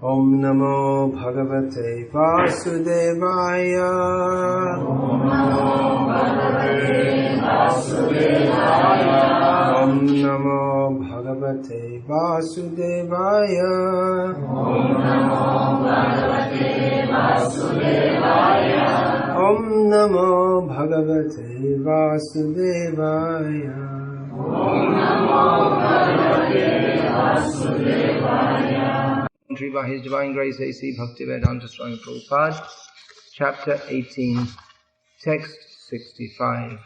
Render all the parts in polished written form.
Om Namo Bhagavate Vasudevaya. Om Namo Bhagavate Vasudevaya. Om Namo Bhagavate Vasudevaya. Om Namo Bhagavate Vasudevaya. Om Namo Bhagavate Vasudevaya. Om Namo Bhagavate Vasudevaya. By His Divine Grace A.C. Bhakti-Vedanta Swami Prabhupada, Chapter 18, Text 65.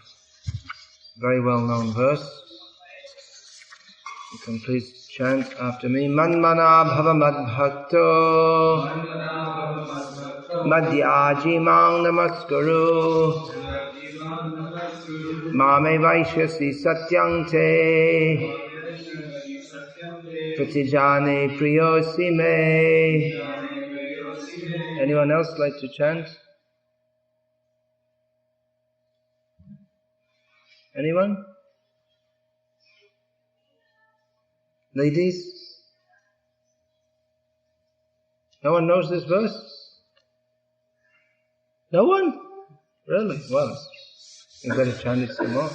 Very well-known verse. You can please chant after me. Manmana bhava madbhakto madhyaji mang namaskaru mame vaishyasi satyang te Pratijane priyosi me. Anyone else like to chant? Anyone? Ladies? No one knows this verse? No one? Really? Well, you better chant it some more.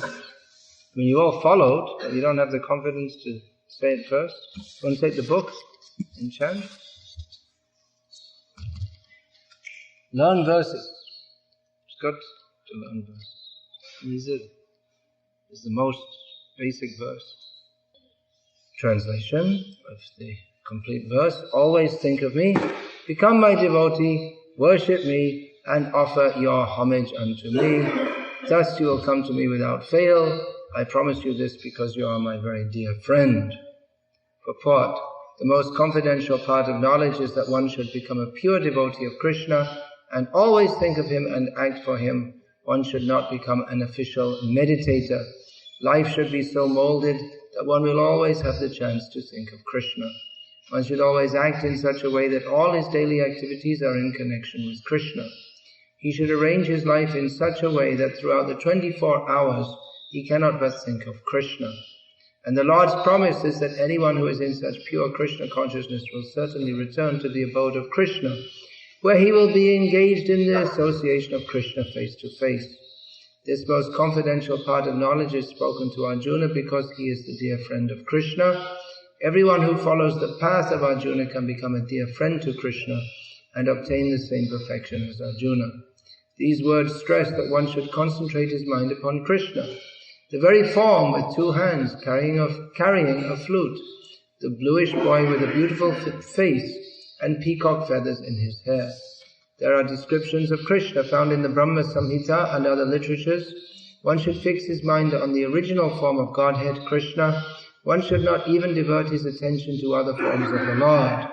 When you all followed, but you don't have the confidence to say it first. You want to take the book and chant? Learn verses. It's good to learn verses. Easy. It's the most basic verse. Translation of the complete verse. Always think of me, become my devotee, worship me, and offer your homage unto me. Thus you will come to me without fail. I promise you this because you are my very dear friend. Purport. The most confidential part of knowledge is that one should become a pure devotee of Krishna and always think of him and act for him. One should not become an official meditator. Life should be so molded that one will always have the chance to think of Krishna. One should always act in such a way that all his daily activities are in connection with Krishna. He should arrange his life in such a way that throughout the 24 hours he cannot but think of Krishna. And the Lord's promise is that anyone who is in such pure Krishna consciousness will certainly return to the abode of Krishna, where he will be engaged in the association of Krishna face to face. This most confidential part of knowledge is spoken to Arjuna because he is the dear friend of Krishna. Everyone who follows the path of Arjuna can become a dear friend to Krishna and obtain the same perfection as Arjuna. These words stress that one should concentrate his mind upon Krishna, the very form with two hands carrying a flute, the bluish boy with a beautiful face and peacock feathers in his hair. There are descriptions of Krishna found in the Brahma Samhita and other literatures. One should fix his mind on the original form of Godhead, Krishna. One should not even divert his attention to other forms of the Lord.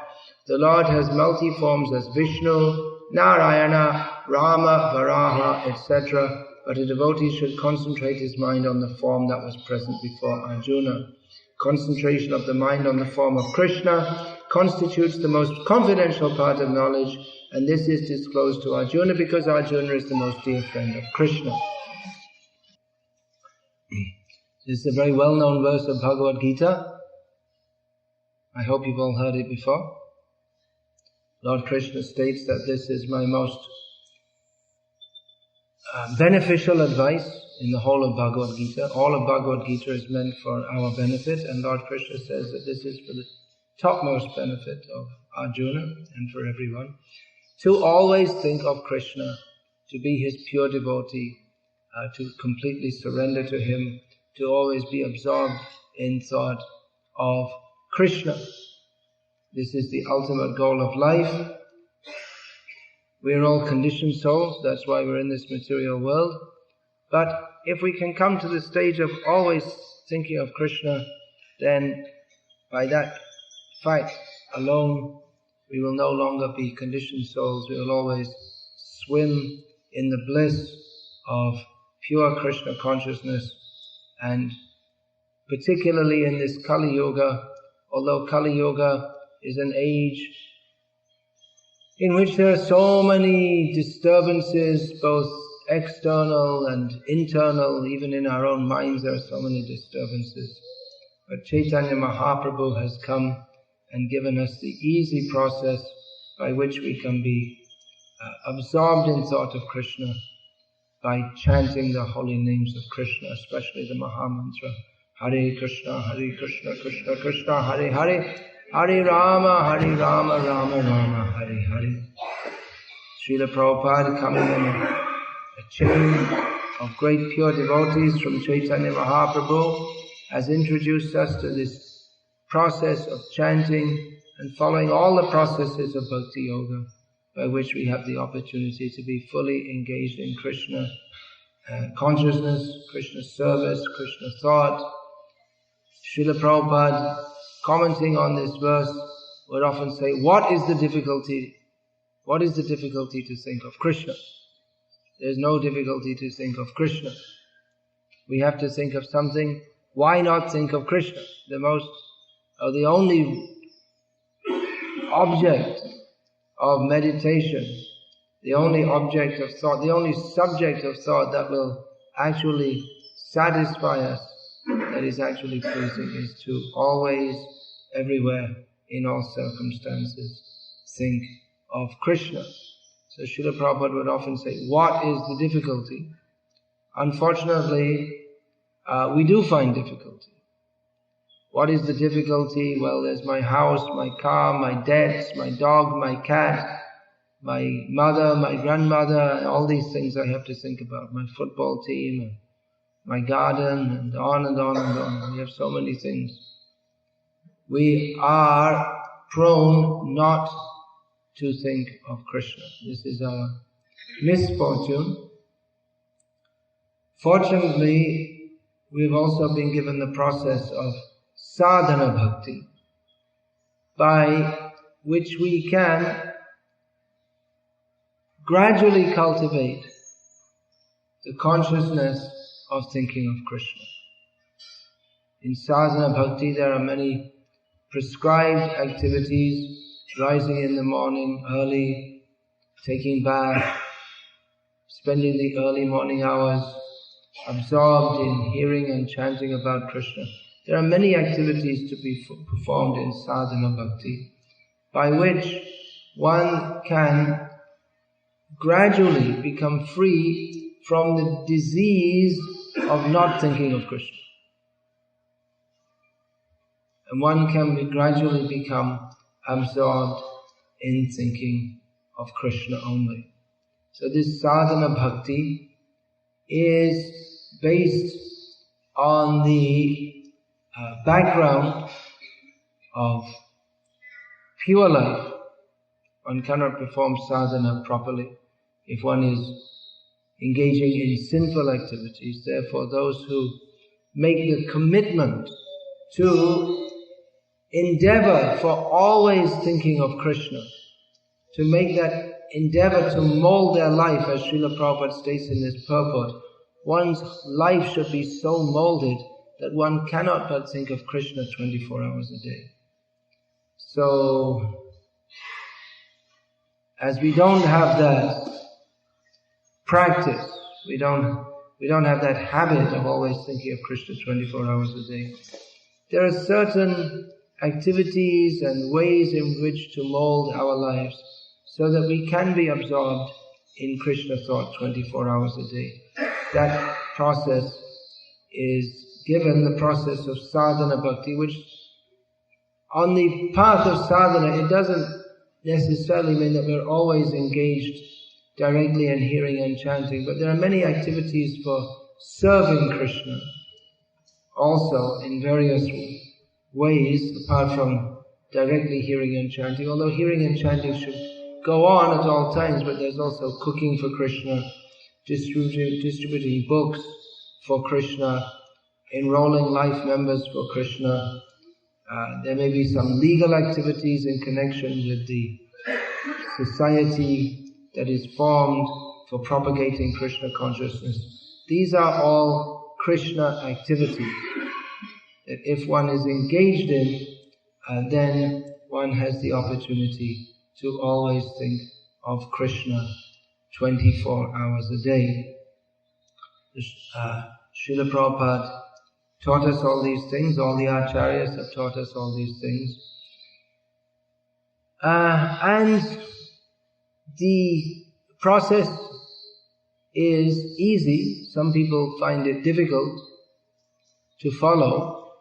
The Lord has multi-forms as Vishnu, Narayana, Rama, Varaha, etc., but a devotee should concentrate his mind on the form that was present before Arjuna. Concentration of the mind on the form of Krishna constitutes the most confidential part of knowledge, and this is disclosed to Arjuna because Arjuna is the most dear friend of Krishna. This is a very well-known verse of Bhagavad-gita. I hope you've all heard it before. Lord Krishna states that this is my most beneficial advice in the whole of Bhagavad-gita. All of Bhagavad-gita is meant for our benefit, and Lord Krishna says that this is for the topmost benefit of Arjuna and for everyone. To always think of Krishna, to be his pure devotee, to completely surrender to him, to always be absorbed in thought of Krishna. This is the ultimate goal of life. We are all conditioned souls, that's why we're in this material world. But if we can come to the stage of always thinking of Krishna, then by that fact alone, we will no longer be conditioned souls. We will always swim in the bliss of pure Krishna consciousness. And particularly in this Kali Yuga, although Kali Yuga is an age in which there are so many disturbances, both external and internal, even in our own minds there are so many disturbances. But Chaitanya Mahaprabhu has come and given us the easy process by which we can be absorbed in thought of Krishna by chanting the holy names of Krishna, especially the Maha Mantra. Hare Krishna, Krishna Krishna, Hare Hare, Hare Rama, Rama Rama, Hare Hare. Srila Prabhupada, coming in a chain of great pure devotees from Chaitanya Mahaprabhu, has introduced us to this process of chanting and following all the processes of Bhakti Yoga, by which we have the opportunity to be fully engaged in Krishna consciousness, Krishna service, Krishna thought. Srila Prabhupada, commenting on this verse, would often say, what is the difficulty? What is the difficulty to think of Krishna? There's no difficulty to think of Krishna. We have to think of something. Why not think of Krishna? The only object of meditation, the only object of thought, the only subject of thought that will actually satisfy us, that is actually pleasing, is to always, everywhere, in all circumstances, think of Krishna. So Srila Prabhupada would often say, what is the difficulty? Unfortunately, we do find difficulty. What is the difficulty? Well, there's my house, my car, my debts, my dog, my cat, my mother, my grandmother, and all these things I have to think about. My football team, and my garden, and on and on and on. We have so many things. We are prone not to think of Krishna. This is our misfortune. Fortunately, we've also been given the process of sadhana bhakti, by which we can gradually cultivate the consciousness of thinking of Krishna. In sadhana bhakti there are many prescribed activities: rising in the morning early, taking bath, spending the early morning hours absorbed in hearing and chanting about Krishna. There are many activities to be performed in sadhana bhakti, by which one can gradually become free from the disease of not thinking of Krishna. And one can gradually become absorbed in thinking of Krishna only. So this sadhana bhakti is based on the background of pure life. One cannot perform sadhana properly if one is engaging in sinful activities. Therefore, those who make the commitment to endeavor for always thinking of Krishna, to make that endeavor to mold their life, as Srila Prabhupada states in this purport, one's life should be so molded that one cannot but think of Krishna 24 hours a day. So, as we don't have that practice, we don't have that habit of always thinking of Krishna 24 hours a day, there are certain activities and ways in which to mold our lives so that we can be absorbed in Krishna thought 24 hours a day. That process is given the process of sadhana bhakti, which on the path of sadhana, it doesn't necessarily mean that we're always engaged directly in hearing and chanting, but there are many activities for serving Krishna also in various ways, apart from directly hearing and chanting. Although hearing and chanting should go on at all times, but there's also cooking for Krishna, distributing books for Krishna, enrolling life members for Krishna. There may be some legal activities in connection with the society that is formed for propagating Krishna consciousness. These are all Krishna activities that if one is engaged in, then one has the opportunity to always think of Krishna 24 hours a day. Srila Prabhupada taught us all these things, all the acharyas have taught us all these things. And the process is easy. Some people find it difficult to follow,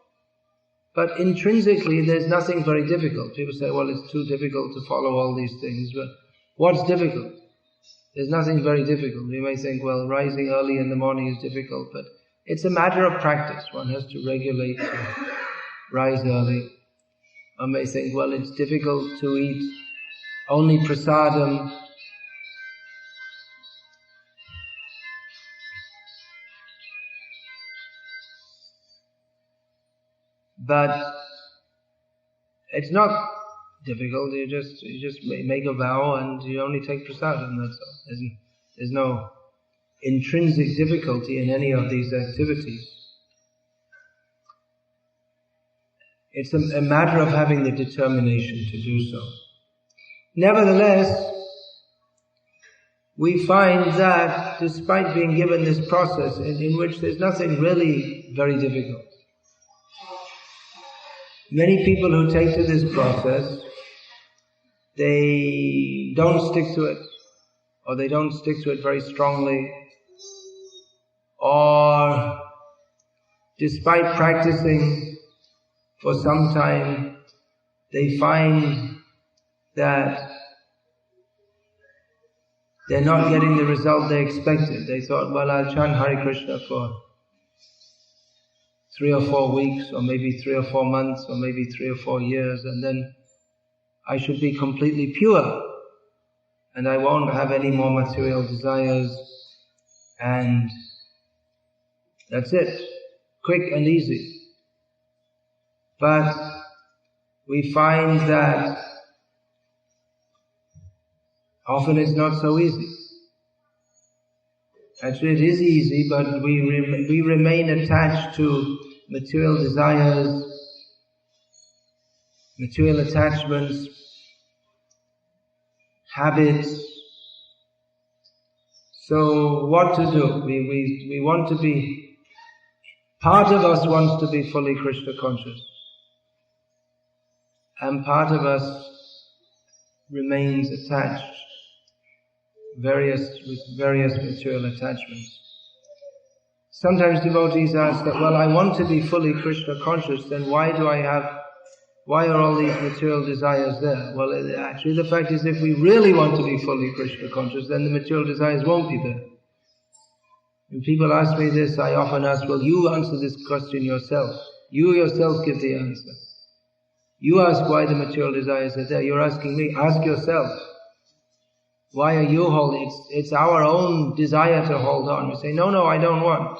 but intrinsically there's nothing very difficult. People say, well, it's too difficult to follow all these things, but what's difficult? There's nothing very difficult. You may think, well, rising early in the morning is difficult, but it's a matter of practice. One has to regulate to rise early. One may think, well, it's difficult to eat only prasadam. But it's not difficult. You just make a vow and you only take prasadam. That's all. There's no intrinsic difficulty in any of these activities. It's a matter of having the determination to do so. Nevertheless, we find that despite being given this process in which there's nothing really very difficult, many people who take to this process, they don't stick to it, or they don't stick to it very strongly, or despite practicing for some time, they find that they're not getting the result they expected. They thought, well, I'll chant Hare Krishna for 3 or 4 weeks, or maybe 3 or 4 months, or maybe 3 or 4 years, and then I should be completely pure, and I won't have any more material desires, and that's it. Quick and easy. But we find that often it's not so easy. Actually, it is easy, but we remain attached to material desires, material attachments, habits. So what to do? We want to be, part of us wants to be fully Krishna conscious, and part of us remains attached with various material attachments. Sometimes devotees ask that, well, I want to be fully Krishna conscious, then why are all these material desires there? Well, actually the fact is, if we really want to be fully Krishna conscious, then the material desires won't be there. When people ask me this, I often ask, well, you answer this question yourself. You yourself give the answer. You ask why the material desires are there. You're asking me. Ask yourself. Why are you holding? It's our own desire to hold on. We say, no, I don't want.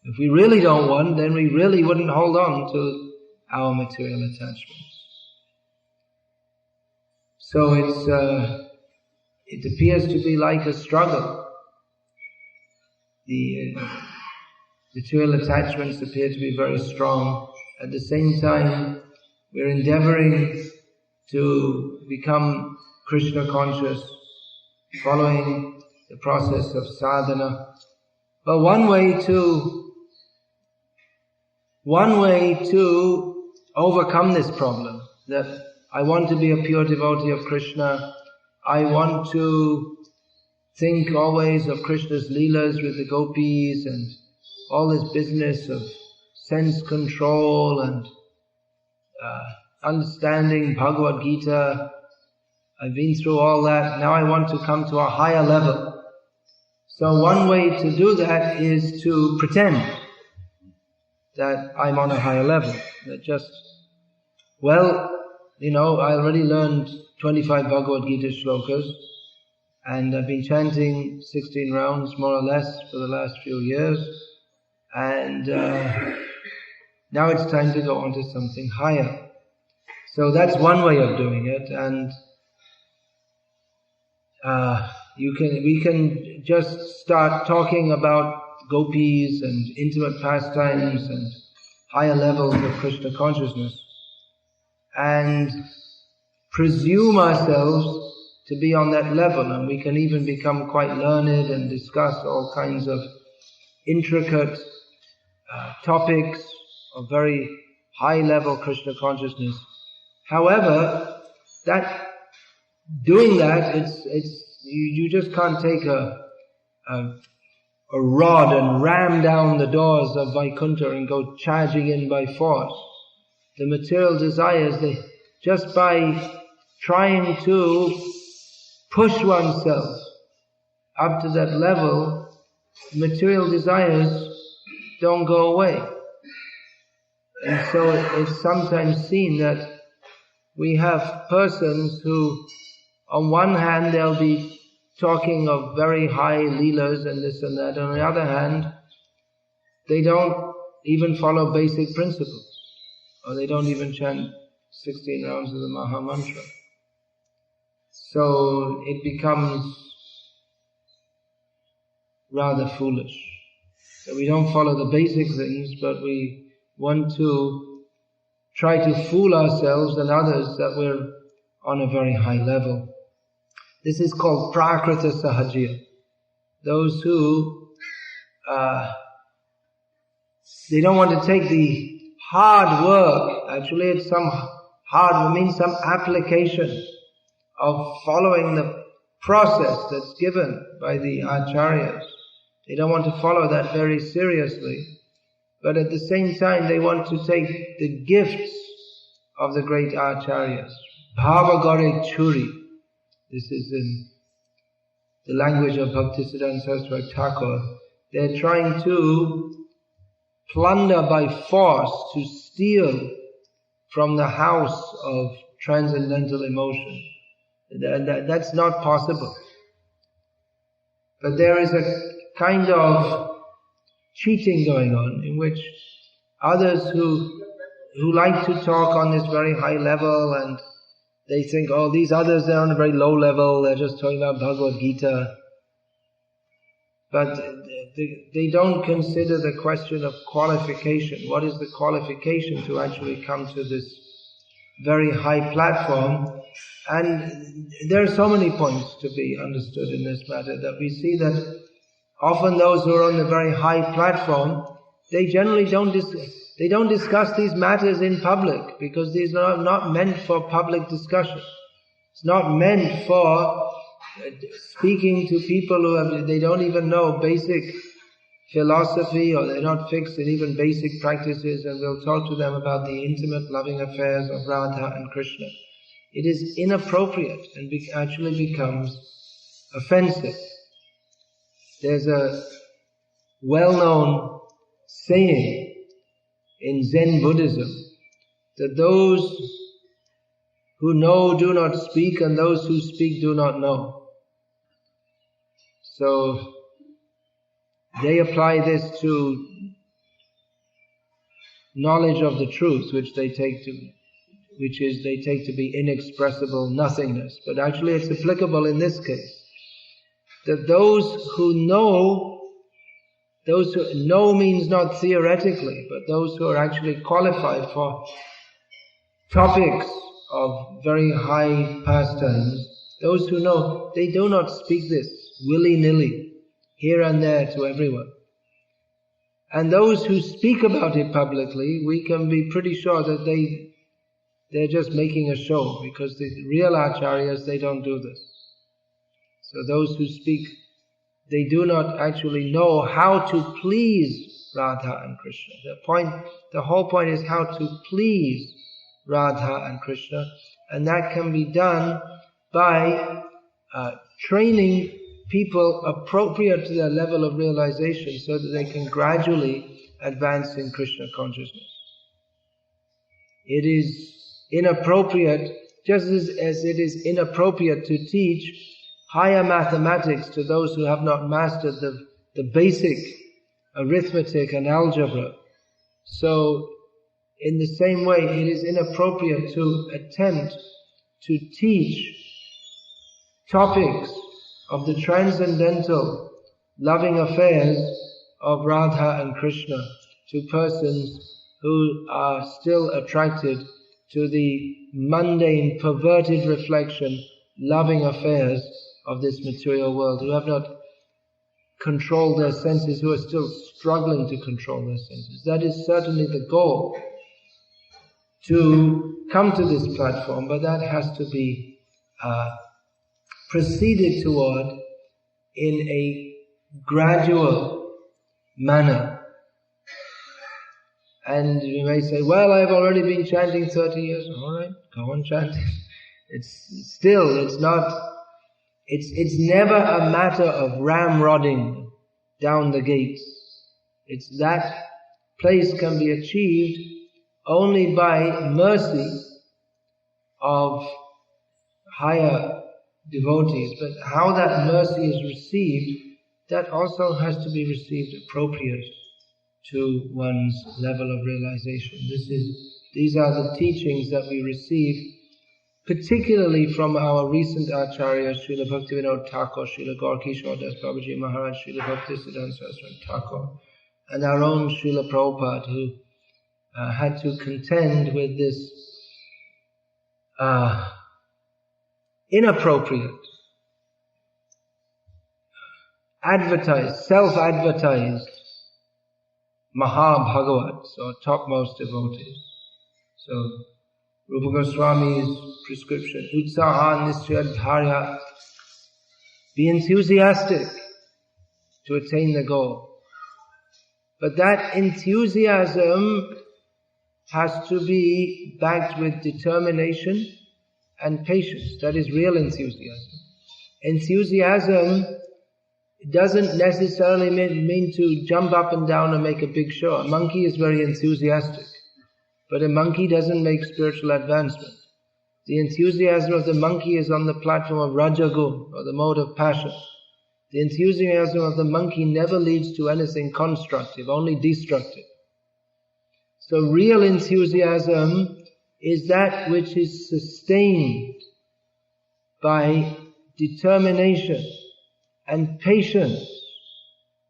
If we really don't want, then we really wouldn't hold on to our material attachments. So it appears to be like a struggle. The material attachments appear to be very strong. At the same time, we're endeavoring to become Krishna conscious, following the process of sadhana. But one way to overcome this problem, that I want to be a pure devotee of Krishna, I want to think always of Krishna's leelas with the gopis and all this business of sense control and understanding Bhagavad-gita. I've been through all that. Now I want to come to a higher level. So one way to do that is to pretend that I'm on a higher level. That I already learned 25 Bhagavad-gita shlokas, and I've been chanting 16 rounds more or less for the last few years, and now it's time to go on to something higher. So that's one way of doing it, and we can just start talking about gopis and intimate pastimes and higher levels of Krishna consciousness, and presume ourselves to be on that level, and we can even become quite learned and discuss all kinds of intricate topics of very high level Krishna consciousness. However, that doing that, you just can't take a rod and ram down the doors of Vaikuntha and go charging in by force. The material desires, just by trying to push oneself up to that level, material desires don't go away. And so it's sometimes seen that we have persons who, on one hand, they'll be talking of very high leelas and this and that. On the other hand, they don't even follow basic principles. Or they don't even chant 16 rounds of the Maha Mantra. So it becomes rather foolish. So we don't follow the basic things, but we want to try to fool ourselves and others that we're on a very high level. This is called prakrita sahajya. Those who they don't want to take the hard work. Actually, it's some application of following the process that's given by the acharyas. They don't want to follow that very seriously, but at the same time they want to take the gifts of the great acharyas. Bhavagare churi. This is in the language of Bhaktisiddhanta Saraswati Thakur. They're trying to plunder by force, to steal from the house of transcendental emotion. That's not possible. But there is a kind of cheating going on in which others who like to talk on this very high level, and they think, oh, these others, they're on a very low level, they're just talking about Bhagavad-gita. But they don't consider the question of qualification. What is the qualification to actually come to this very high platform? And there are so many points to be understood in this matter, that we see that often those who are on the very high platform, they generally don't discuss these matters in public, because these are not meant for public discussion. It's not meant for speaking to people who they don't even know basic philosophy, or they're not fixed in even basic practices, and we'll talk to them about the intimate loving affairs of Radha and Krishna. It is inappropriate and actually becomes offensive. There's a well-known saying in Zen Buddhism that those who know do not speak, and those who speak do not know. So they apply this to knowledge of the truth, which they take to be inexpressible nothingness. But actually it's applicable in this case, that those who know means not theoretically, but those who are actually qualified for topics of very high pastimes, those who know, they do not speak this willy-nilly, here and there to everyone. And those who speak about it publicly, we can be pretty sure that they're just making a show, because the real acharyas, they don't do this. So those who speak, they do not actually know how to please Radha and Krishna. The whole point is how to please Radha and Krishna, and that can be done by training people appropriate to their level of realization, so that they can gradually advance in Krishna consciousness. It is inappropriate, just as it is inappropriate to teach higher mathematics to those who have not mastered the basic arithmetic and algebra. So, in the same way, it is inappropriate to attempt to teach topics of the transcendental loving affairs of Radha and Krishna to persons who are still attracted to the mundane, perverted reflection, loving affairs of this material world, who have not controlled their senses, who are still struggling to control their senses. That is certainly the goal, to come to this platform, but that has to be proceeded toward in a gradual manner. And you may say, well, I've already been chanting 30 years. All right, go on chanting. It's never a matter of ramrodding down the gates. It's that place can be achieved only by mercy of higher devotees. But how that mercy is received, that also has to be received appropriate to one's level of realization. These are the teachings that we receive, particularly from our recent acharyas, Srila Bhaktivinoda Thakur, Srila Gaurkishore Das Babaji Maharaj, Srila Bhaktisiddhanta Saraswati Thakur, and our own Srila Prabhupada, who had to contend with this inappropriate, self-advertised Maha-Bhagavats, or topmost devotees. So, Rupa Goswami's prescription, Utsaha Nisya Dharya, be enthusiastic to attain the goal. But that enthusiasm has to be backed with determination and patience. That is real enthusiasm. Enthusiasm doesn't necessarily mean to jump up and down and make a big show. A monkey is very enthusiastic, but a monkey doesn't make spiritual advancement. The enthusiasm of the monkey is on the platform of Rajagun, or the mode of passion. The enthusiasm of the monkey never leads to anything constructive, only destructive. So real enthusiasm is that which is sustained by determination and patience.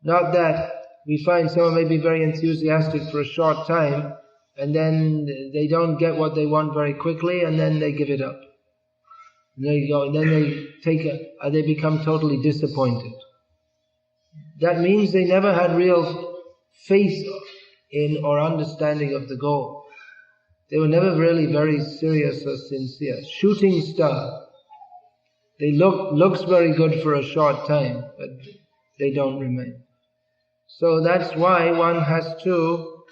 Not that we find someone may be very enthusiastic for a short time and then they don't get what they want very quickly and then they give it up. And they become totally disappointed. That means they never had real faith in or understanding of the goal. They were never really very serious or sincere. Shooting star. They looks very good for a short time, but they don't remain. So that's why one has to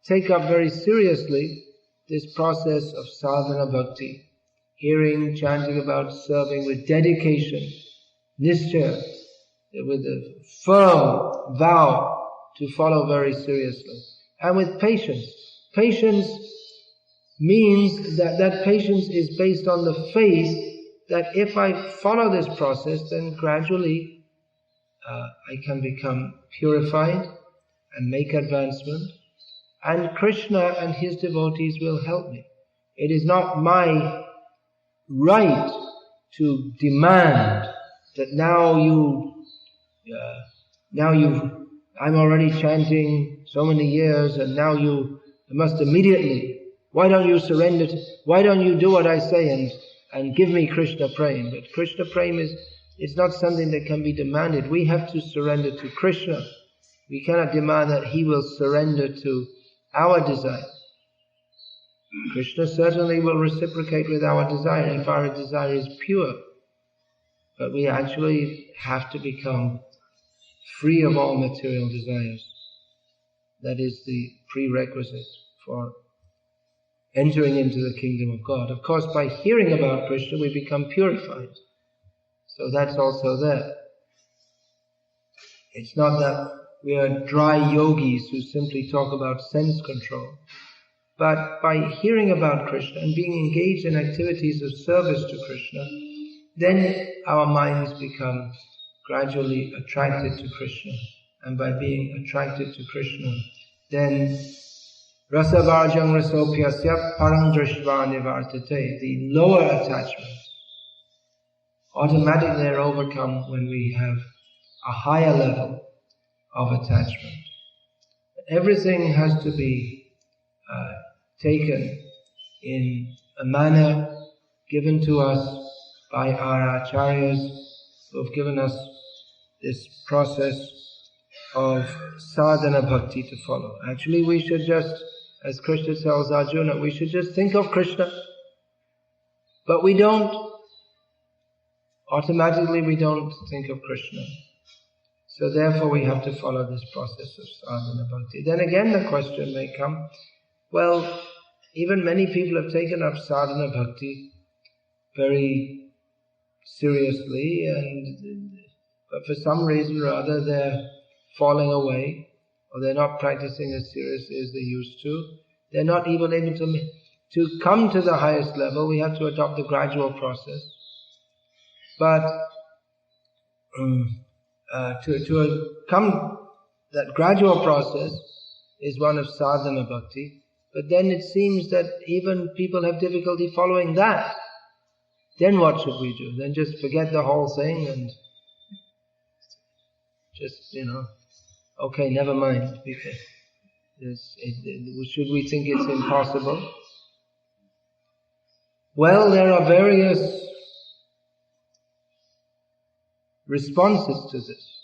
take up very seriously this process of sadhana bhakti. Hearing, chanting about, serving with dedication, nischaya, with a firm vow to follow very seriously. And with patience. Patience means that patience is based on the faith that if I follow this process, then gradually I can become purified and make advancement, and Krishna and his devotees will help me. It is not my right to demand that I'm already chanting so many years and now you must immediately, why don't you surrender why don't you do what I say and give me Krishna Prem? But Krishna Prem it's not something that can be demanded. We have to surrender to Krishna. We cannot demand that he will surrender to our desire. Krishna certainly will reciprocate with our desire if our desire is pure. But we actually have to become free of all material desires. That is the prerequisite for entering into the kingdom of God. Of course, by hearing about Krishna, we become purified. So that's also there. It's not that we are dry yogis who simply talk about sense control. But by hearing about Krishna and being engaged in activities of service to Krishna, then our minds become gradually attracted to Krishna. And by being attracted to Krishna, then rasavarjang rasopyasya parang drishva nivartate, the lower attachments automatically are overcome when we have a higher level of attachment. Everything has to be taken in a manner given to us by our acharyas who have given us this process of sadhana bhakti to follow. Actually, we should just, as Krishna tells Arjuna, we should just think of Krishna. But we don't. automatically we don't think of Krishna. So therefore we have to follow this process of sadhana bhakti. Then again the question may come, well, even many people have taken up sadhana bhakti very seriously, but for some reason or other they're falling away, or they're not practicing as seriously as they used to. They're not even able to come to the highest level. We have to adopt the gradual process. But to come, that gradual process is one of sadhana bhakti. But then it seems that even people have difficulty following that. Then what should we do? Then just forget the whole thing and just, okay, never mind. Should we think it's impossible? Well, there are various responses to this.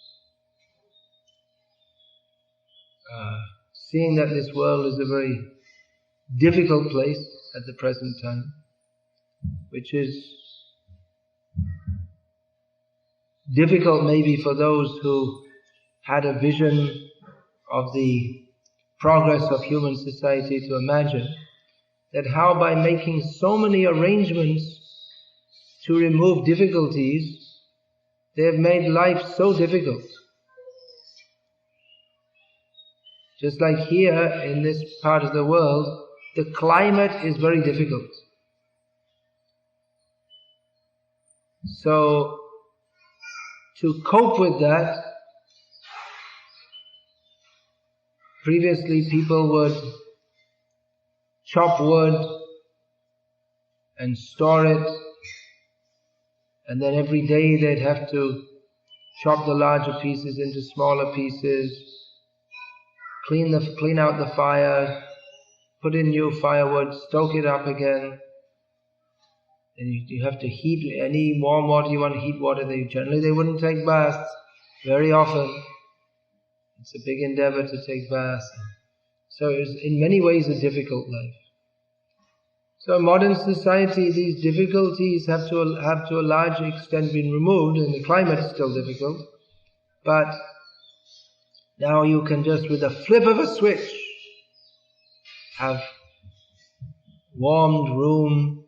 Seeing that this world is a very difficult place at the present time, which is difficult maybe for those who had a vision of the progress of human society to imagine that how by making so many arrangements to remove difficulties, they have made life so difficult. Just like here in this part of the world, the climate is very difficult. So, to cope with that, previously people would chop wood and store it, and then every day they'd have to chop the larger pieces into smaller pieces, clean out the fire, put in new firewood, stoke it up again. And you have to heat any warm water you want to heat water. Generally they wouldn't take baths very often. It's a big endeavor to take baths. So it's in many ways a difficult life. So in modern society these difficulties have to a large extent been removed, and the climate is still difficult. But now you can just with a flip of a switch have warmed room,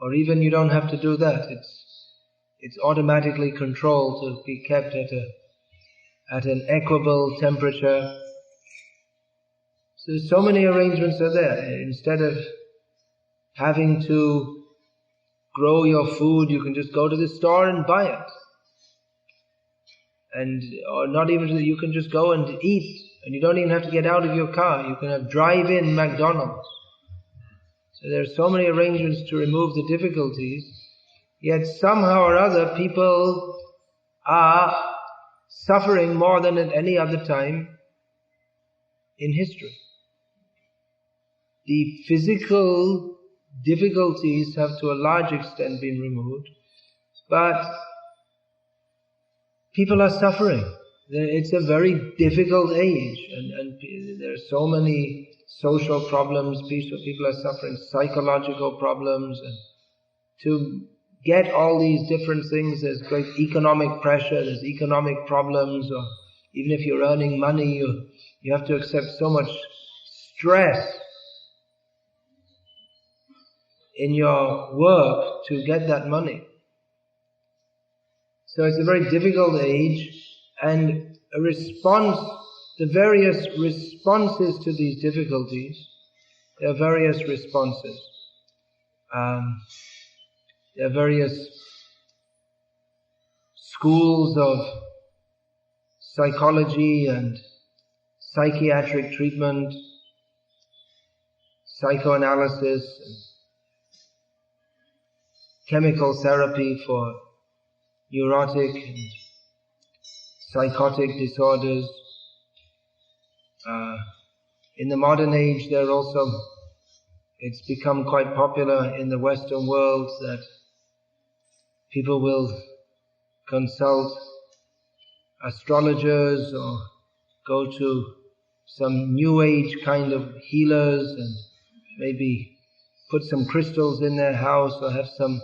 or even you don't have to do that. It's automatically controlled to be kept at an equable temperature. So many arrangements are there. Instead of having to grow your food, you can just go to the store and buy it. Or not even, you can just go and eat, and you don't even have to get out of your car. You can have drive-in McDonald's. So there are so many arrangements to remove the difficulties, yet somehow or other people are suffering more than at any other time in history. The physical difficulties have to a large extent been removed, but people are suffering. It's a very difficult age, and there are so many social problems, people are suffering psychological problems, and to get all these different things, there's great economic pressure, there's economic problems, or even if you're earning money, you have to accept so much stress in your work to get that money. So it's a very difficult age, and the various responses to these difficulties, there are various responses. There are various schools of psychology and psychiatric treatment, psychoanalysis, and chemical therapy for neurotic and psychotic disorders. In the modern age, it's become quite popular in the Western world that people will consult astrologers or go to some new age kind of healers and maybe put some crystals in their house or have some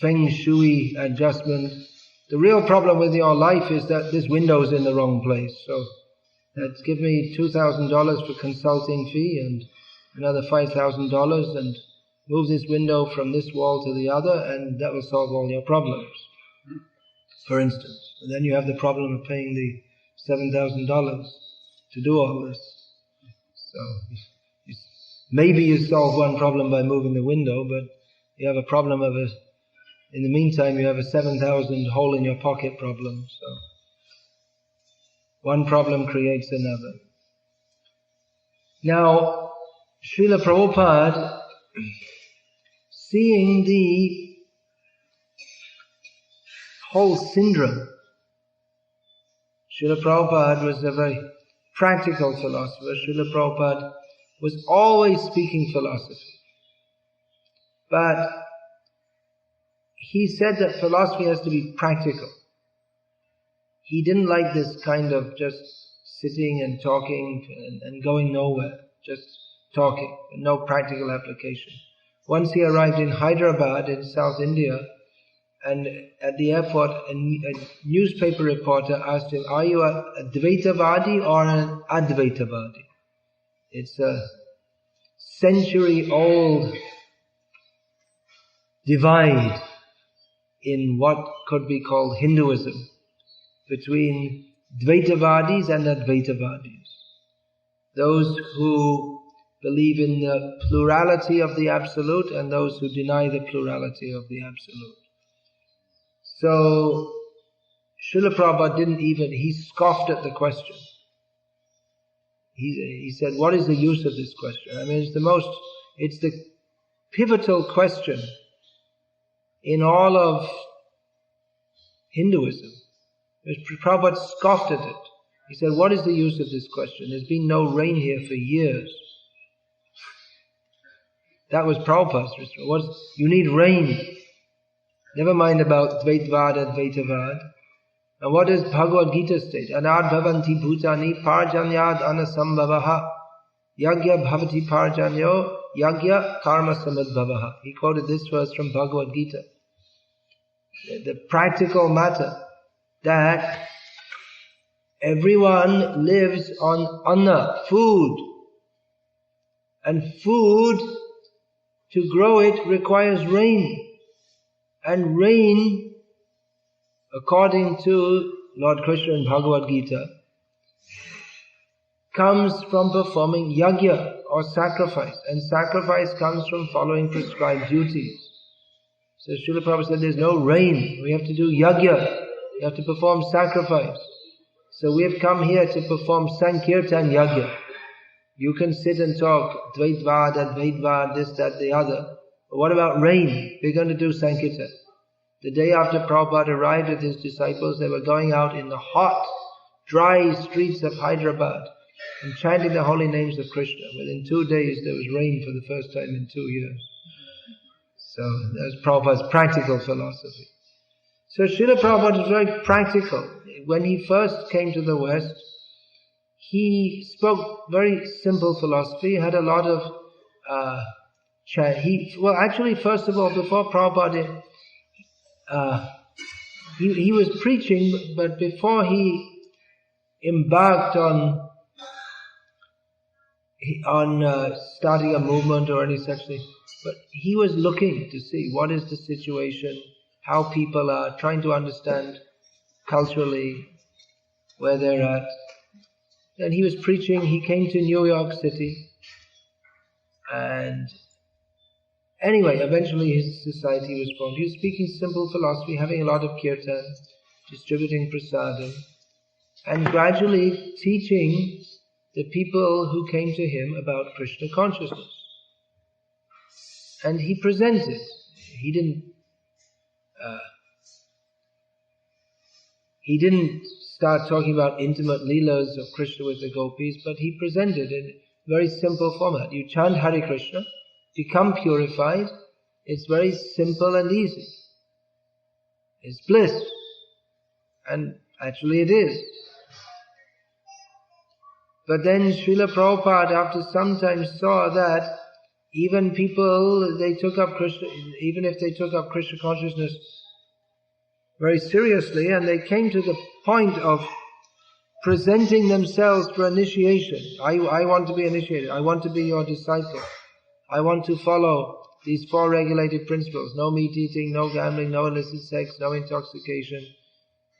feng shui adjustment. The real problem with your life is that this window is in the wrong place. So let's give me $2,000 for consulting fee and another $5,000 and move this window from this wall to the other, and that will solve all your problems, for instance. And then you have the problem of paying the $7,000 to do all this. So maybe you solve one problem by moving the window, but you have a problem of in the meantime you have a 7,000 hole in your pocket problem. So one problem creates another. Now, Srila Prabhupada, seeing the whole syndrome, Srila Prabhupada was a very practical philosopher. Srila Prabhupada was always speaking philosophy. But he said that philosophy has to be practical. He didn't like this kind of just sitting and talking and going nowhere, just talking, no practical application. Once he arrived in Hyderabad in South India, and at the airport a newspaper reporter asked him, "Are you a Dvaitavadi or an Advaitavadi?" It's a century-old divide in what could be called Hinduism between Dvaitavadis and Advaitavadis. Those who believe in the plurality of the Absolute and those who deny the plurality of the Absolute. So Srila Prabhupada he scoffed at the question. He said, what is the use of this question? I mean, it's the pivotal question in all of Hinduism. Prabhupada scoffed at it. He said, what is the use of this question? There's been no rain here for years. That was Prabhupada's response. You need rain. Never mind about Dvaitvad, Advaitavad. And what does Bhagavad-gita state? Anad bhavanti bhutani parjanyad anasambhavaha yagya bhavati parjanyo yagya karma samadbhavaha. He quoted this verse from Bhagavad-gita. The practical matter that everyone lives on anna, food. And food, to grow it, requires rain. And rain, according to Lord Krishna in Bhagavad-gita, comes from performing yajna or sacrifice. And sacrifice comes from following prescribed duties. So Srila Prabhupada said there's no rain. We have to do yajna. We have to perform sacrifice. So we have come here to perform Sankirtan yajna. You can sit and talk Dvaitvad, Advaitvad, this, that, the other. But what about rain? We're going to do Sankirtan. The day after Prabhupada arrived with his disciples, they were going out in the hot, dry streets of Hyderabad and chanting the holy names of Krishna. Within 2 days there was rain for the first time in 2 years. So that was Prabhupada's practical philosophy. So Srila Prabhupada was very practical. When he first came to the West, he spoke very simple philosophy, had a lot of first of all, before Prabhupada, he was preaching, but before he embarked on starting a movement or any such thing, but he was looking to see what is the situation, how people are, trying to understand culturally where they're at. And he was preaching. He came to New York City, and anyway, eventually his society was formed. He was speaking simple philosophy, having a lot of kirtan, distributing prasadam, and gradually teaching the people who came to him about Krishna consciousness. And he presented. He didn't start talking about intimate leelas of Krishna with the gopis, but he presented in a very simple format. You chant Hare Krishna, become purified. It's very simple and easy. It's bliss. And actually it is. But then Srila Prabhupada after some time saw that even people, they took up Krishna, even if they took up Krishna consciousness very seriously, and they came to the point of presenting themselves for initiation. I want to be initiated. I want to be your disciple. I want to follow these 4 regulated principles. No meat eating, no gambling, no illicit sex, no intoxication.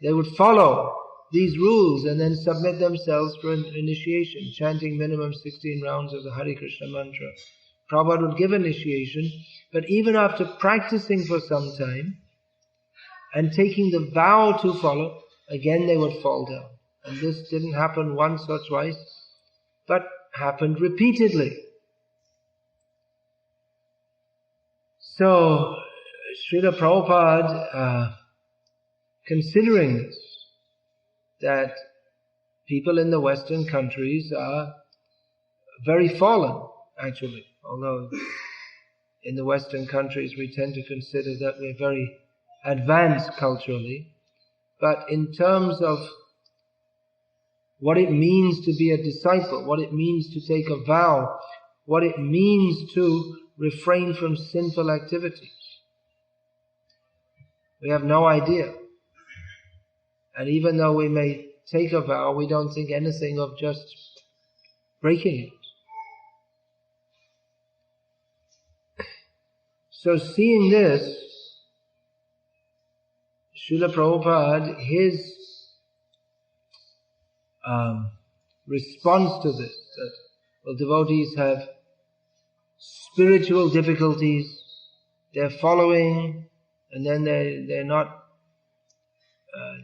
They would follow these rules and then submit themselves for an initiation, chanting minimum 16 rounds of the Hare Krishna mantra. Prabhupada would give initiation, but even after practicing for some time and taking the vow to follow, again they would fall down. And this didn't happen once or twice, but happened repeatedly. So, Srila Prabhupada, considering this, that people in the Western countries are very fallen, actually. Although in the Western countries we tend to consider that we're very advanced culturally. But in terms of what it means to be a disciple, what it means to take a vow, what it means to refrain from sinful activities, we have no idea. And even though we may take a vow, we don't think anything of just breaking it. So seeing this, Srila Prabhupada, his response to this, that well, devotees have spiritual difficulties, they're following, and then they're not,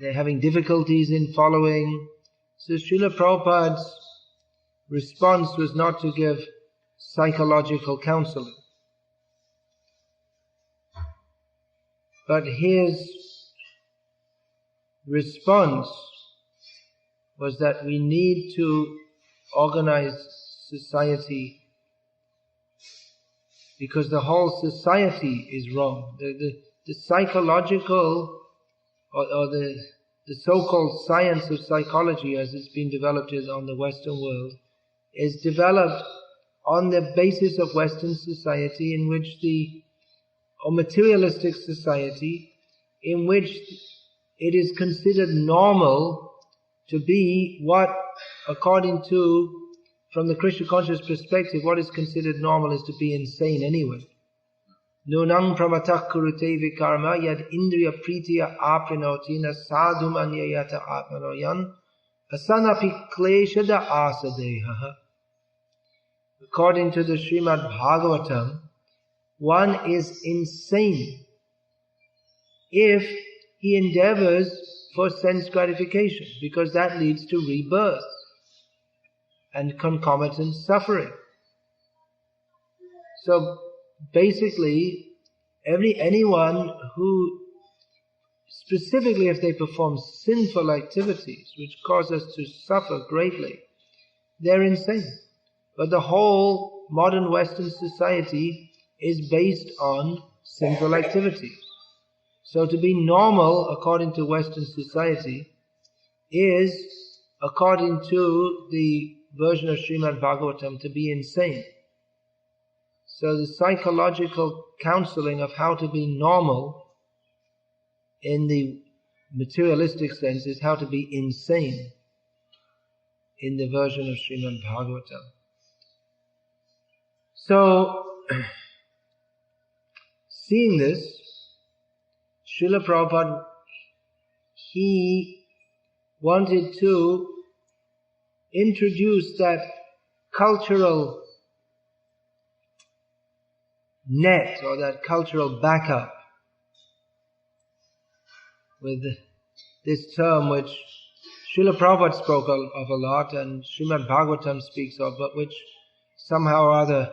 they're having difficulties in following. So Srila Prabhupada's response was not to give psychological counseling, but his response was that we need to organize society because the whole society is wrong. The psychological or the so-called science of psychology as it's been developed on the Western world is developed on the basis of Western society in which or materialistic society in which it is considered normal to be what, according to, from the Krishna conscious perspective, what is considered normal is to be insane anyway. Nunang pramatah kurute vikarma yad indriya pritiya aprinoti na sadhum anyayata atmanoyan asanapi kleshada asadeha. According to the Srimad Bhagavatam, one is insane if he endeavors for sense gratification, because that leads to rebirth and concomitant suffering. So basically, anyone who, specifically if they perform sinful activities which cause us to suffer greatly, they're insane. But the whole modern Western society is based on sinful activities. So to be normal according to Western society is, according to the version of Srimad Bhagavatam, to be insane. So the psychological counseling of how to be normal in the materialistic sense is how to be insane in the version of Srimad Bhagavatam. So, seeing this, Srila Prabhupada, he wanted to introduce that cultural net or that cultural backup with this term which Srila Prabhupada spoke of a lot and Srimad Bhagavatam speaks of, but which somehow or other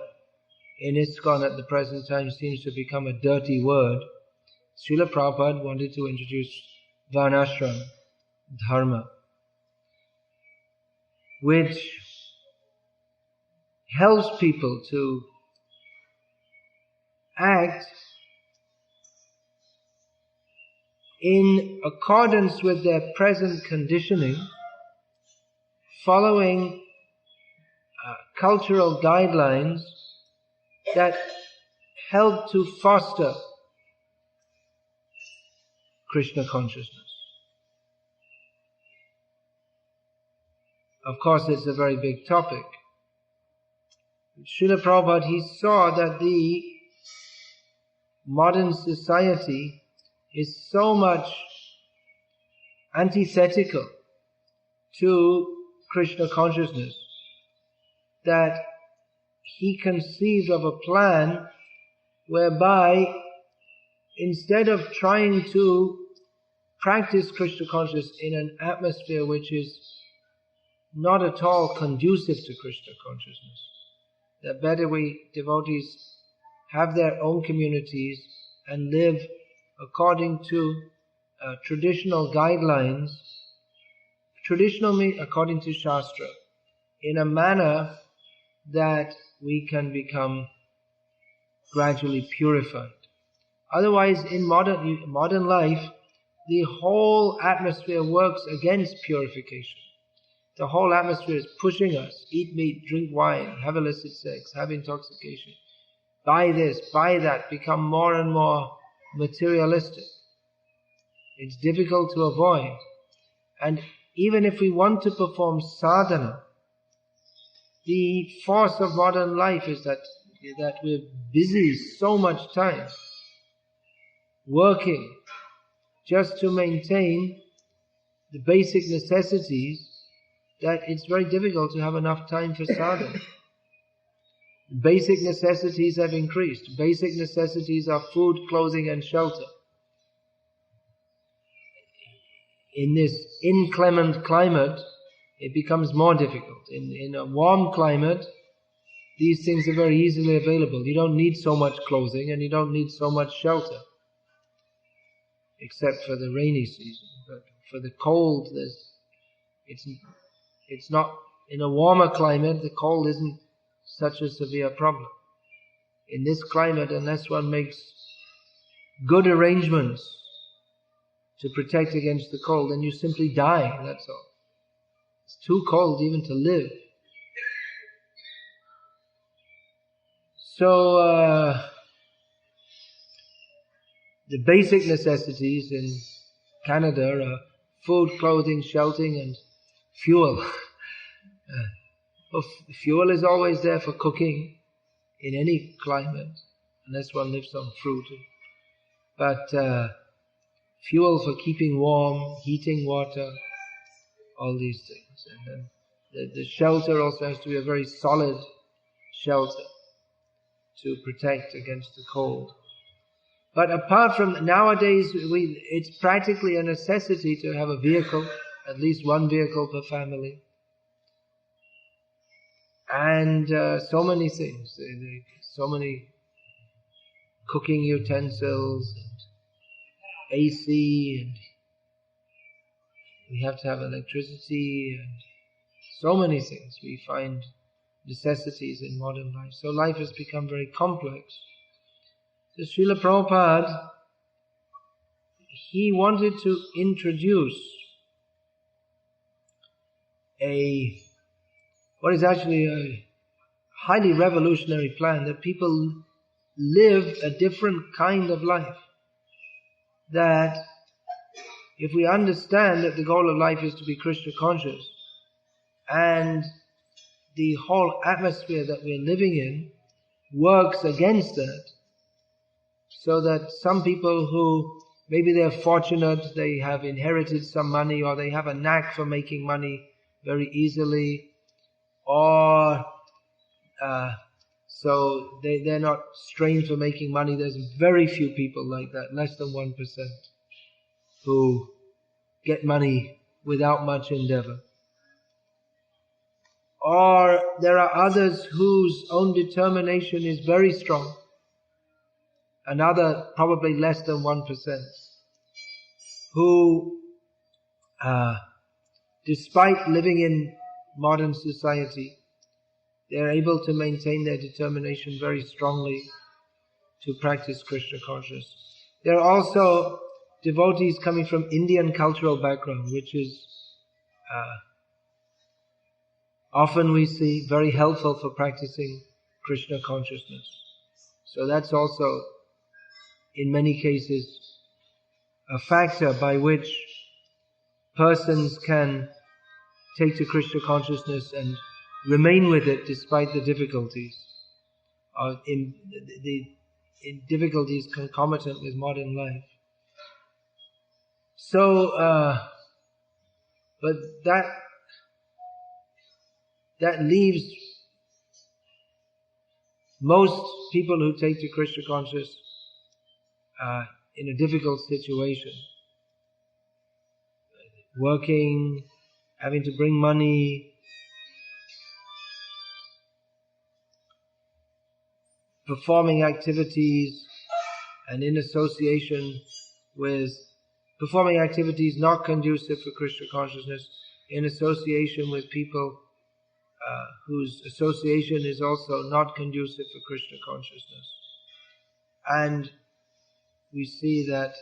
in ISKCON at the present time seems to become a dirty word. Srila Prabhupada wanted to introduce Varnasrama Dharma, which helps people to act in accordance with their present conditioning, following cultural guidelines that help to foster Krishna consciousness. Of course, it's a very big topic. Srila Prabhupada, he saw that the modern society is so much antithetical to Krishna consciousness that he conceived of a plan whereby instead of trying to practice Krishna consciousness in an atmosphere which is not at all conducive to Krishna consciousness, that better devotees have their own communities and live according to traditional guidelines, traditional means according to Shastra, in a manner that we can become gradually purified. Otherwise, in modern life, the whole atmosphere works against purification. The whole atmosphere is pushing us, eat meat, drink wine, have illicit sex, have intoxication, buy this, buy that, become more and more materialistic. It's difficult to avoid. And even if we want to perform sadhana, the force of modern life is that we're busy so much time working just to maintain the basic necessities that it's very difficult to have enough time for sadhana. Basic necessities have increased. Basic necessities are food, clothing and shelter. In this inclement climate, it becomes more difficult. In a warm climate, these things are very easily available. You don't need so much clothing and you don't need so much shelter, except for the rainy season. But for the cold, it's not, in a warmer climate, the cold isn't such a severe problem. In this climate, unless one makes good arrangements to protect against the cold, then you simply die, that's all. It's too cold even to live. So, the basic necessities in Canada are food, clothing, sheltering and fuel. Fuel is always there for cooking in any climate, unless one lives on fruit. But fuel for keeping warm, heating water, all these things. And then the shelter also has to be a very solid shelter to protect against the cold. But apart from nowadays, it's practically a necessity to have a vehicle, at least one vehicle per family. And so many things, so many cooking utensils, and AC, and we have to have electricity, and so many things. We find necessities in modern life. So life has become very complex. So Srila Prabhupada, he wanted to introduce what is actually a highly revolutionary plan, that people live a different kind of life. That if we understand that the goal of life is to be Krishna conscious, and the whole atmosphere that we're living in works against that, so that some people who maybe they're fortunate, they have inherited some money, or they have a knack for making money very easily, or so they're not strained for making money. There's very few people like that, less than 1%, who get money without much endeavor. Or there are others whose own determination is very strong. Another, probably less than 1%, who, despite living in modern society, they are able to maintain their determination very strongly to practice Krishna consciousness. There are also devotees coming from Indian cultural background, which is often we see very helpful for practicing Krishna consciousness. So that's also, in many cases, a factor by which persons can take to Krishna consciousness and remain with it despite the difficulties, or in difficulties concomitant with modern life. So, but that leaves most people who take to Krishna consciousness in a difficult situation. Working, having to bring money, performing activities, and in association with performing activities not conducive for Krishna consciousness, in association with people whose association is also not conducive for Krishna consciousness. And we see that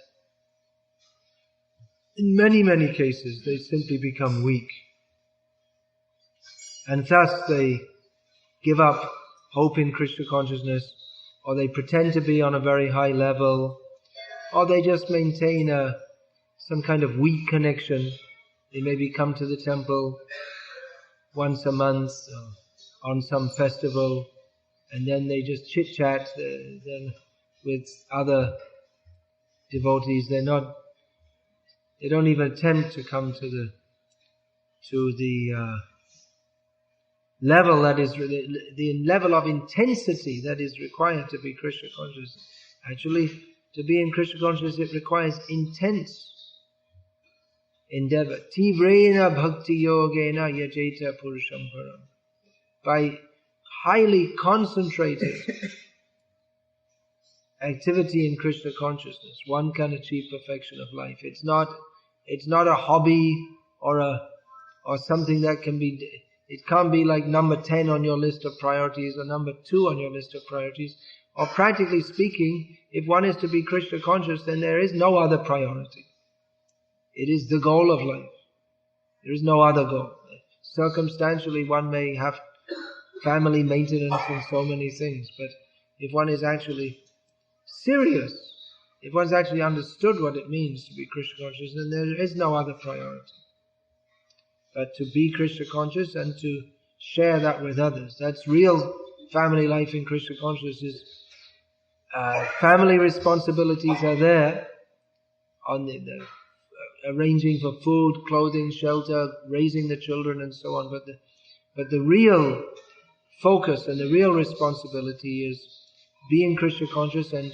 in many, many cases they simply become weak. And thus they give up hope in Krishna consciousness, or they pretend to be on a very high level, or they just maintain some kind of weak connection. They maybe come to the temple once a month or on some festival, and then they just chit-chat then with other devotees. They don't even attempt to come to the level that is the level of intensity that is required to be Krishna conscious. Actually, to be in Krishna consciousness, it requires intense endeavor. Tivrena bhakti yogena yajeta purusham param. By highly concentrated activity in Krishna consciousness, one can achieve perfection of life. It's not a hobby or something that can be. It can't be like number 10 on your list of priorities or number 2 on your list of priorities. Or practically speaking, if one is to be Krishna conscious, then there is no other priority. It is the goal of life. There is no other goal. Circumstantially, one may have family maintenance and so many things, but if one is actually serious, if one's actually understood what it means to be Krishna conscious, then there is no other priority but to be Krishna conscious and to share that with others. That's real family life in Krishna consciousness. Family responsibilities are there on the arranging for food, clothing, shelter, raising the children and so on, but the real focus and the real responsibility is being Krishna conscious and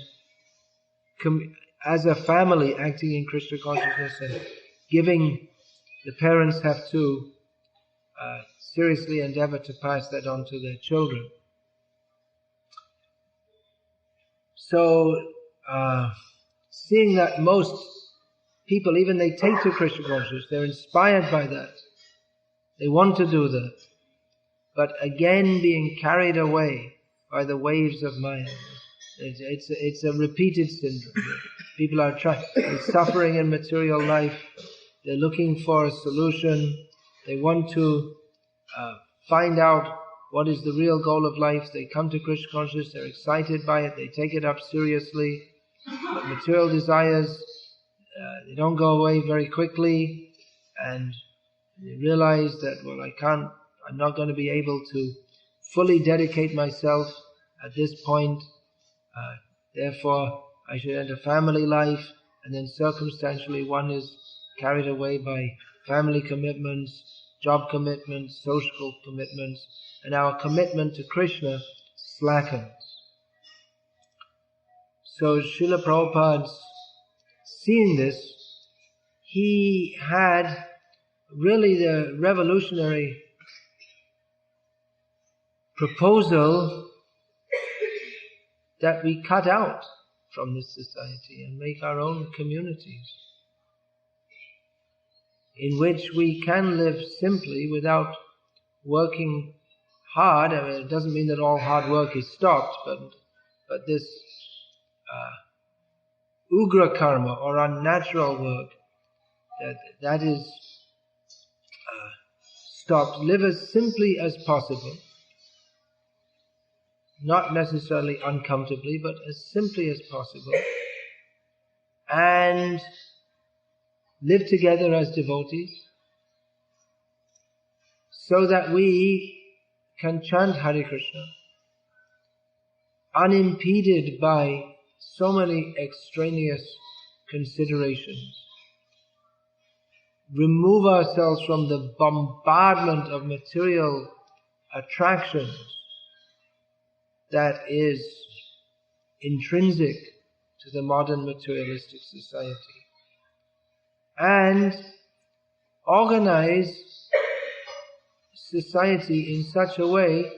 as a family acting in Krishna consciousness and giving. The parents have to seriously endeavor to pass that on to their children. So, seeing that most people, even they take to Krishna consciousness, they're inspired by that. They want to do that. But again, being carried away by the waves of Maya. It's a repeated syndrome. People are suffering in material life. They're looking for a solution. They want to find out what is the real goal of life. They come to Krishna consciousness. They're excited by it. They take it up seriously. But material desires, they don't go away very quickly. And they realize that, I'm not going to be able to fully dedicate myself at this point. Therefore, I should enter family life. And then circumstantially one is carried away by family commitments, job commitments, social commitments, and our commitment to Krishna slackens. So Srila Prabhupada, seeing this, he had really the revolutionary proposal that we cut out from this society and make our own communities, in which we can live simply without working hard. I mean, it doesn't mean that all hard work is stopped, but this ugra karma or unnatural work that is stopped. Live as simply as possible, not necessarily uncomfortably, but as simply as possible, and live together as devotees, so that we can chant Hare Krishna unimpeded by so many extraneous considerations. Remove ourselves from the bombardment of material attractions that is intrinsic to the modern materialistic society, and organize society in such a way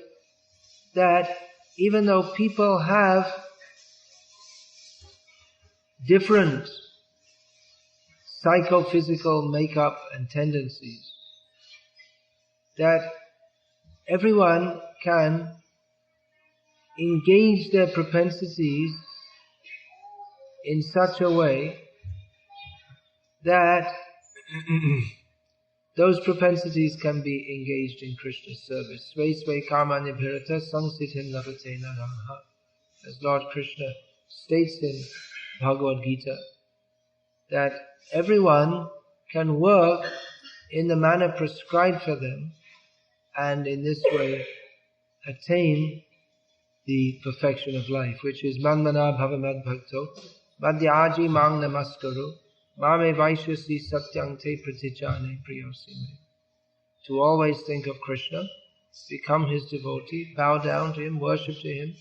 that even though people have different psychophysical makeup and tendencies, that everyone can engage their propensities in such a way that those propensities can be engaged in Krishna's service. Svai svai karma nibhirata samsitin lavate naraha. As Lord Krishna states in Bhagavad-gita, that everyone can work in the manner prescribed for them, and in this way attain the perfection of life, which is manmana bhavamad bhakto madhyaji mang namaskaru mame vaishyasi satyang te pratijane priyosime. To always think of Krishna, become his devotee, bow down to him, worship to him,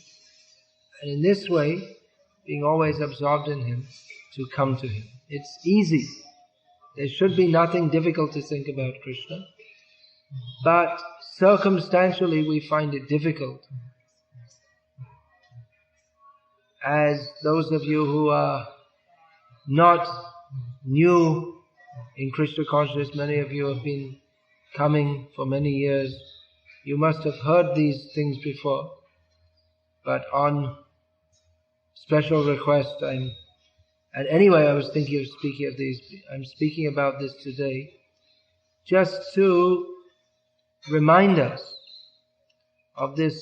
and in this way, being always absorbed in him, to come to him. It's easy. There should be nothing difficult to think about Krishna, but circumstantially we find it difficult. As those of you who are not new in Krishna consciousness, many of you have been coming for many years, you must have heard these things before, but on special request and anyway I was thinking of speaking of these, I'm speaking about this today, just to remind us of this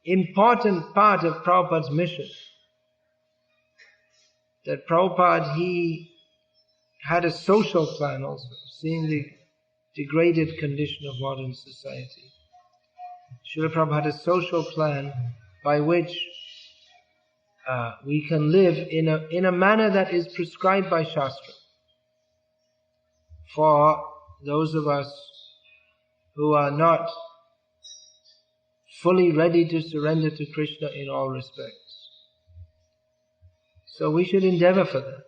important part of Prabhupada's mission. That Prabhupada, he had a social plan also, seeing the degraded condition of modern society. Srila Prabhupada had a social plan by which we can live in a manner that is prescribed by Shastra for those of us who are not fully ready to surrender to Krishna in all respects. So we should endeavor for that.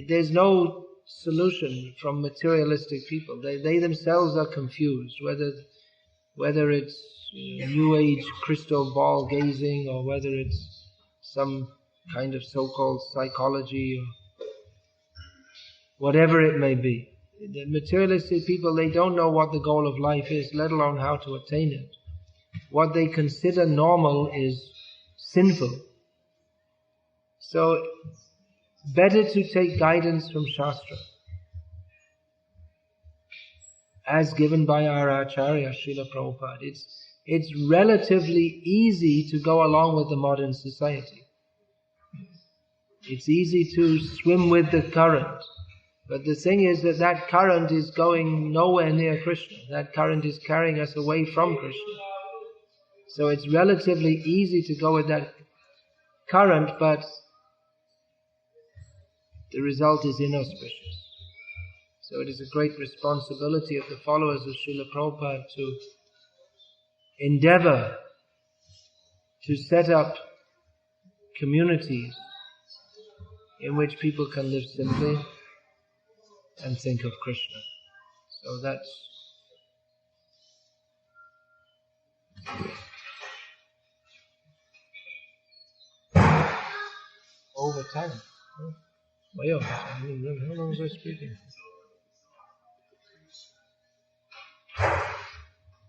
There's no solution from materialistic people. They themselves are confused, whether it's New Age crystal ball gazing or whether it's some kind of so-called psychology or whatever it may be. The materialistic people, they don't know what the goal of life is, let alone how to attain it. What they consider normal is sinful. So, better to take guidance from Shastra, as given by our Acharya, Srila Prabhupada. It's relatively easy to go along with the modern society. It's easy to swim with the current. But the thing is that current is going nowhere near Krishna. That current is carrying us away from Krishna. So it's relatively easy to go with that current, but the result is inauspicious. So it is a great responsibility of the followers of Srila Prabhupada to endeavor to set up communities in which people can live simply and think of Krishna. So that's over time. How long was I speaking?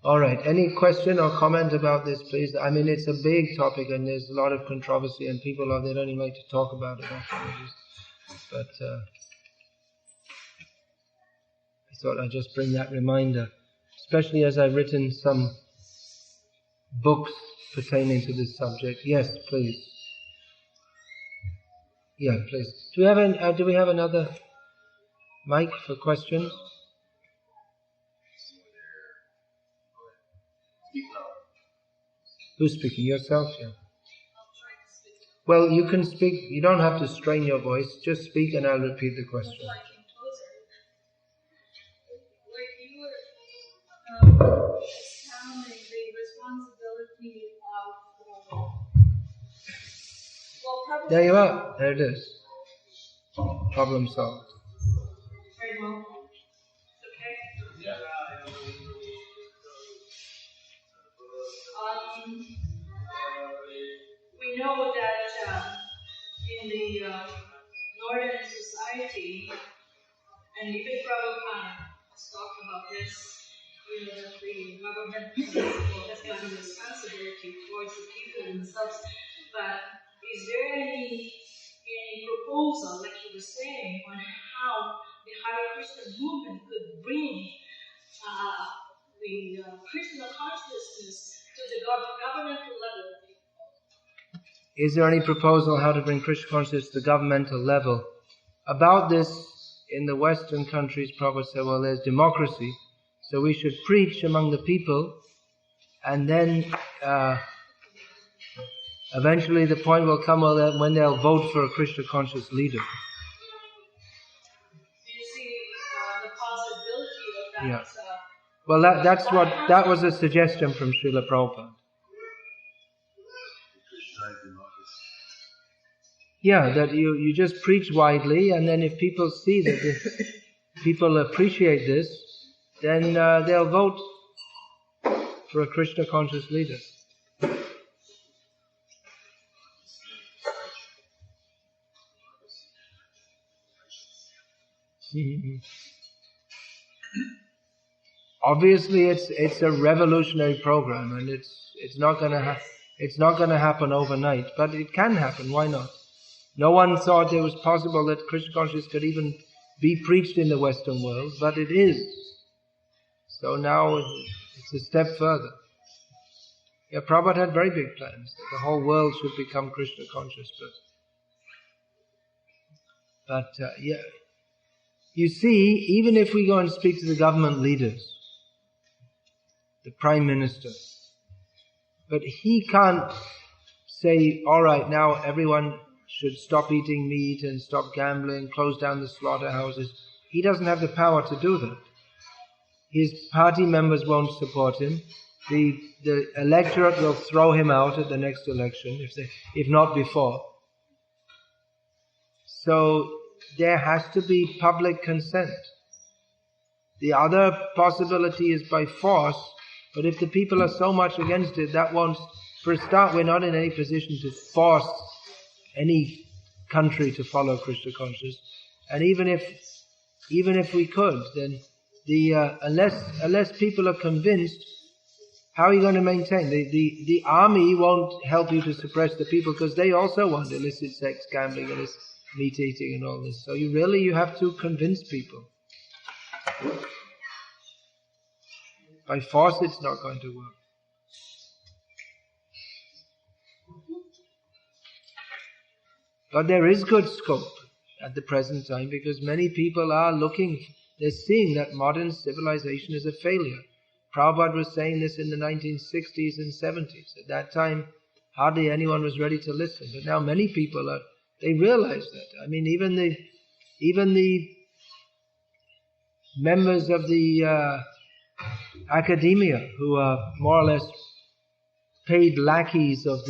Alright, any question or comment about this, please? I mean, it's a big topic and there's a lot of controversy and people they don't even like to talk about it. But I thought I'd just bring that reminder, especially as I've written some books pertaining to this subject. Yes, please. Yeah, please. Do we have another mic for questions? Who's speaking? Yourself? Yeah. Well, you can speak. You don't have to strain your voice. Just speak and I'll repeat the question. Expounding the responsibility of There you are. There it is. Problem solved. Very well. Okay. We know that in the Northern society, and even Prabhupada has talked about this, that the government has got a responsibility towards the people themselves. But is there any proposal, like you were saying, on how the Hare Krishna movement could bring the Krishna consciousness to the governmental level? Is there any proposal how to bring Krishna consciousness to the governmental level? About this, in the Western countries, Prabhupada said, well, there's democracy, so we should preach among the people, and then eventually the point will come when they'll vote for a Krishna conscious leader. Do you see the possibility of that? Yeah. Well, that was a suggestion from Srila Prabhupada. Yeah, that you just preach widely, and then if people see that people appreciate this, then they'll vote for a Krishna conscious leader. Obviously, it's a revolutionary program, and it's not going to happen overnight, but it can happen. Why not? No one thought it was possible that Krishna consciousness could even be preached in the Western world, but it is. So now it's a step further. Yeah, Prabhupada had very big plans that the whole world should become Krishna conscious, but yeah. You see, even if we go and speak to the government leaders, the Prime Minister, but he can't say, all right, now everyone should stop eating meat and stop gambling, close down the slaughterhouses. He doesn't have the power to do that. His party members won't support him. The electorate will throw him out at the next election, if not before. So there has to be public consent. The other possibility is by force, but if the people are so much against it, that won't... For a start, we're not in any position to force any country to follow Krishna consciousness. And even if we could, then unless people are convinced, how are you going to maintain? The army won't help you to suppress the people, because they also want illicit sex, gambling, illicit meat eating and all this. So you have to convince people. By force it's not going to work. But there is good scope at the present time, because many people are they're seeing that modern civilization is a failure. Prabhupada was saying this in the 1960s and 70s. At that time, hardly anyone was ready to listen. But now many people they realize that. I mean, even the members of the academia, who are more or less paid lackeys of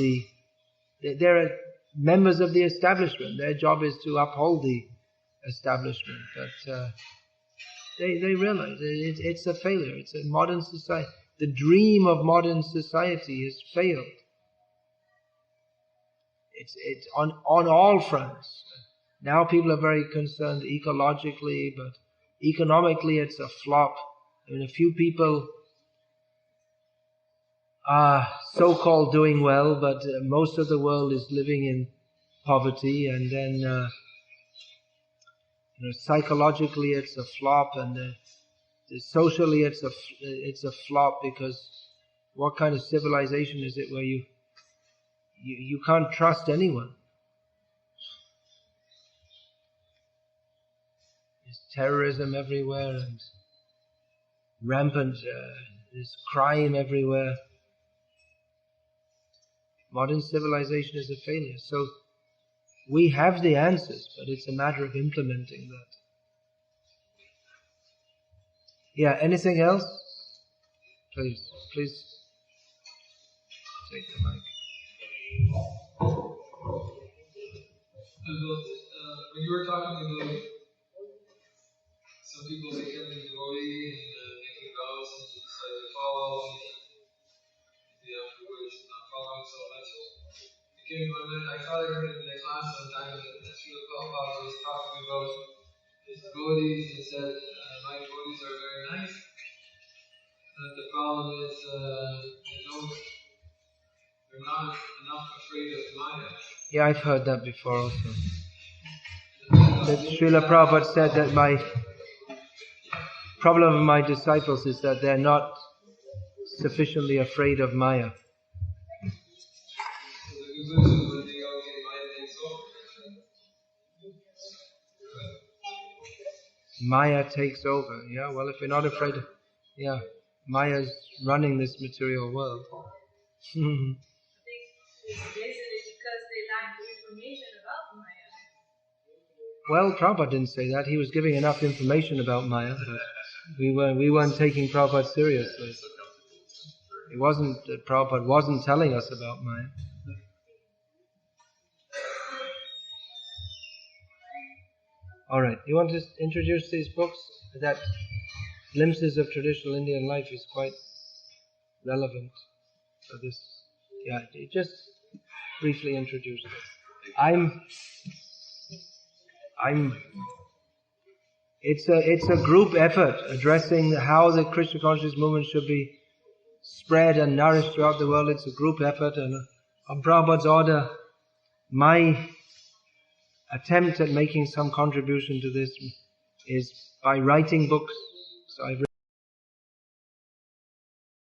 they're members of the establishment. Their job is to uphold the establishment. But they realize it's a failure. It's a modern society. The dream of modern society has failed. It's on all fronts. Now people are very concerned ecologically, but economically it's a flop. I mean, a few people are so-called doing well, but most of the world is living in poverty, and then psychologically it's a flop, and socially it's a flop, because What kind of civilization is it where you can't trust anyone? There's terrorism everywhere and rampant, there's crime everywhere. Modern civilization is a failure. So we have the answers, but it's a matter of implementing that. Yeah, anything else? Please take the mic. When you were talking about some people becoming devotee and making vows and decide to follow, the afterwards not following so much, it came to my mind. I thought I heard it in the class sometime that Srila Prabhupada was talking about his devotees and said, my devotees are very nice. The problem is they're not enough afraid of Maya. Yeah, I've heard that before also. That Srila Prabhupada said that my problem of my disciples is that they're not sufficiently afraid of Maya. Maya takes over. Yeah, well, if you're not afraid of... Yeah, Maya's running this material world. Basically because they lack the information about Maya. Well, Prabhupada didn't say that. He was giving enough information about Maya, but we weren't taking Prabhupada seriously. It wasn't that Prabhupada wasn't telling us about Maya. All right, you want to introduce these books? That Glimpses of Traditional Indian Life is quite relevant for this. Yeah, just briefly introduce this. It's a group effort addressing how the Krishna consciousness movement should be spread and nourished throughout the world. It's a group effort, and on Prabhupada's order, my attempt at making some contribution to this is by writing books. So I've